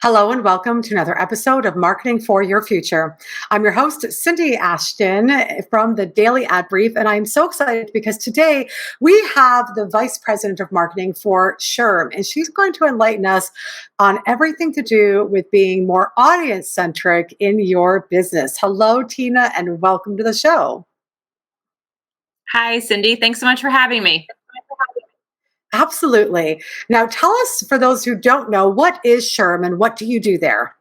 Hello and welcome to another episode of Marketing for Your Future. I'm your host, Cindy Ashton from the Daily Ad Brief, and I'm so excited because today we have the Vice President of Marketing for SHRM, and she's going to enlighten us on everything to do with being more audience-centric in your business. Hello, Tina, and welcome to the show. Hi, Cindy. Thanks so much for having me. Absolutely. Now, tell us, for those who don't know, what is SHRM and what do you do there?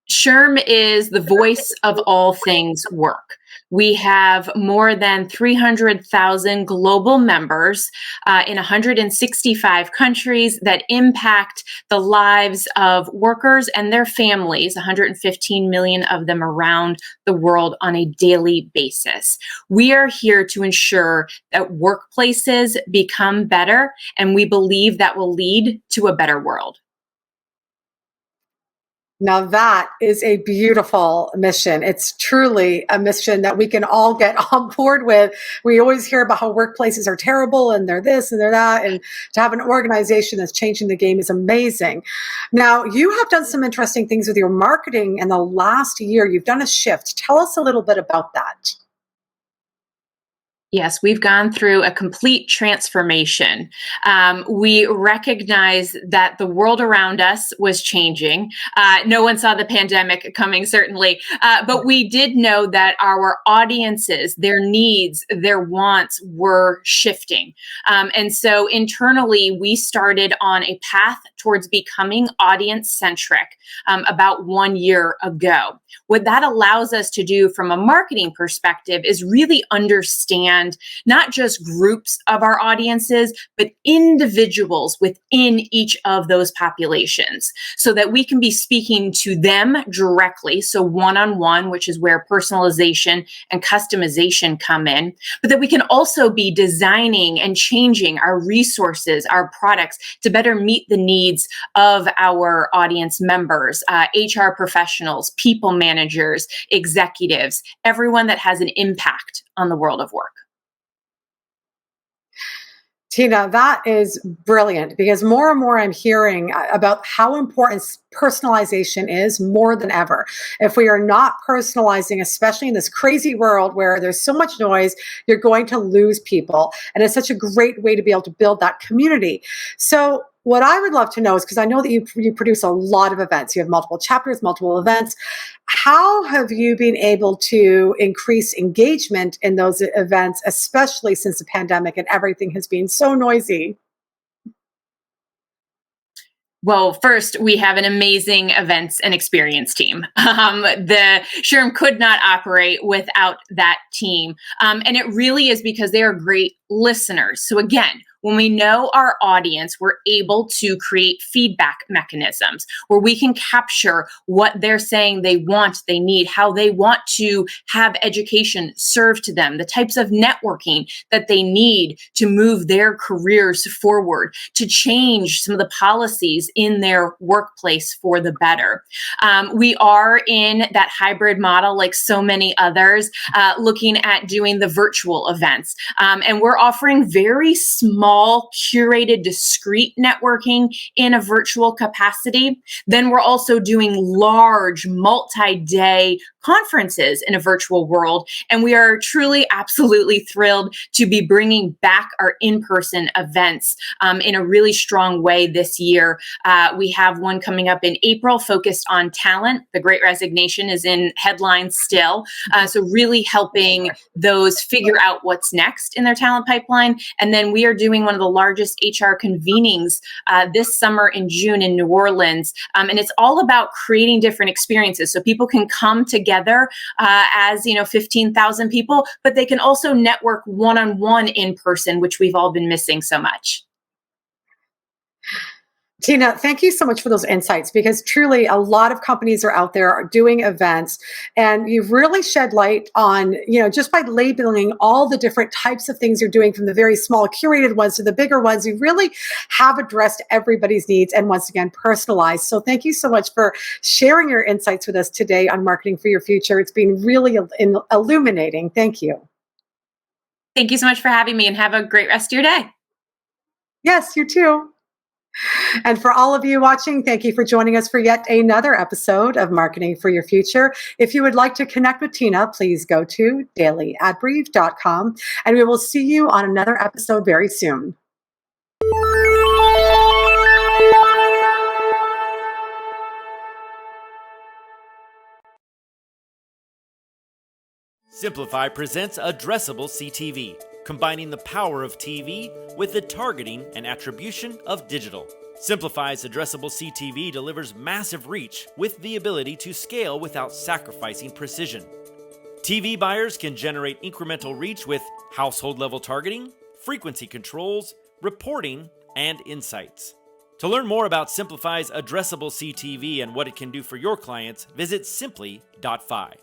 SHRM is the voice of all things work. We have more than 300,000 global members in 165 countries that impact the lives of workers and their families, 115 million of them around the world on a daily basis. We are here to ensure that workplaces become better, and we believe that will lead to a better world. Now, that is a beautiful mission. It's truly a mission that we can all get on board with. We always hear about how workplaces are terrible and they're this and they're that. And to have an organization that's changing the game is amazing. Now, you have done some interesting things with your marketing in the last year. You've done a shift. Tell us a little bit about that. Yes, we've gone through a complete transformation. We recognize that the world around us was changing. No one saw the pandemic coming, certainly, but we did know that our audiences, their needs, their wants were shifting. And so internally, we started on a path towards becoming audience-centric about 1 year ago. What that allows us to do from a marketing perspective is really understand not just groups of our audiences, but individuals within each of those populations so that we can be speaking to them directly. So one-on-one, which is where personalization and customization come in, but that we can also be designing and changing our resources, our products to better meet the needs of our audience members, HR professionals, people managers, executives, everyone that has an impact on the world of work. Tina, that is brilliant because more and more I'm hearing about how important personalization is more than ever. If we are not personalizing, especially in this crazy world where there's so much noise, you're going to lose people. And it's such a great way to be able to build that community. So what I would love to know is, because I know that you produce a lot of events, you have multiple chapters, multiple events. How have you been able to increase engagement in those events, especially since the pandemic and everything has been so noisy? Well, first, we have an amazing events and experience team. The SHRM could not operate without that team. And it really is because they are great listeners. So again, when we know our audience, we're able to create feedback mechanisms where we can capture what they're saying they want, they need, how they want to have education served to them, the types of networking that they need to move their careers forward, to change some of the policies in their workplace for the better. We are in that hybrid model, like so many others, looking at doing the virtual events. And we're offering very small, curated, discrete networking in a virtual capacity. Then we're also doing large, multi-day conferences in a virtual world. And we are truly, absolutely thrilled to be bringing back our in-person events in a really strong way this year. We have one coming up in April focused on talent. The Great Resignation is in headlines still. So really helping those figure out what's next in their talent pipeline. And then we are doing one of the largest HR convenings this summer in June in New Orleans. And it's all about creating different experiences so people can come together as 15,000 people, but they can also network one-on-one in person, which we've all been missing so much. Tina, thank you so much for those insights because truly a lot of companies are out there doing events and you've really shed light on, just by labeling all the different types of things you're doing from the very small curated ones to the bigger ones, you really have addressed everybody's needs and once again, personalized. So thank you so much for sharing your insights with us today on Marketing for Your Future. It's been really illuminating. Thank you. Thank you so much for having me and have a great rest of your day. Yes, you too. And for all of you watching, thank you for joining us for yet another episode of Marketing for Your Future. If you would like to connect with Tina, please go to dailyadbrief.com, and we will see you on another episode very soon. Simplify presents Addressable CTV, combining the power of TV with the targeting and attribution of digital. Simplify's Addressable CTV delivers massive reach with the ability to scale without sacrificing precision. TV buyers can generate incremental reach with household-level targeting, frequency controls, reporting, and insights. To learn more about Simplify's Addressable CTV and what it can do for your clients, visit simply.fi.